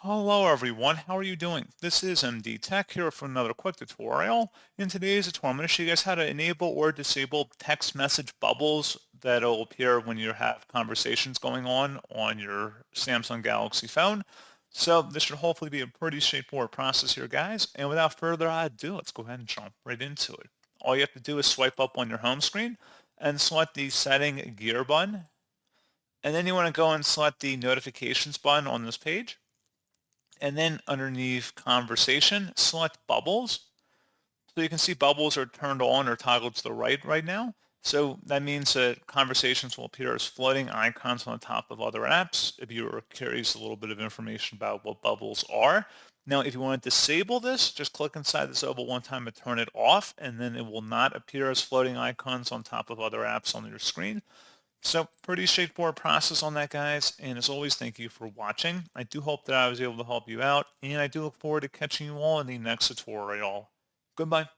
Hello everyone, how are you doing? This is MD Tech here for another quick tutorial. In today's tutorial, I'm going to show you guys how to enable or disable text message bubbles that will appear when you have conversations going on your Samsung Galaxy phone. So this should hopefully be a pretty straightforward process here, guys. And without further ado, let's go ahead and jump right into it. All you have to do is swipe up on your home screen and select the setting gear button. And then you want to go and select the notifications button on this page. And then underneath conversation, select bubbles. So you can see bubbles are turned on or toggled to the right now. So that means that conversations will appear as floating icons on the top of other apps if you are curious a little bit of information about what bubbles are. Now, if you want to disable this, just click inside this oval one time and turn it off, and then it will not appear as floating icons on top of other apps on your screen. So pretty straightforward process on that, guys. And as always, thank you for watching. I do hope that I was able to help you out, and I do look forward to catching you all in the next tutorial. Goodbye.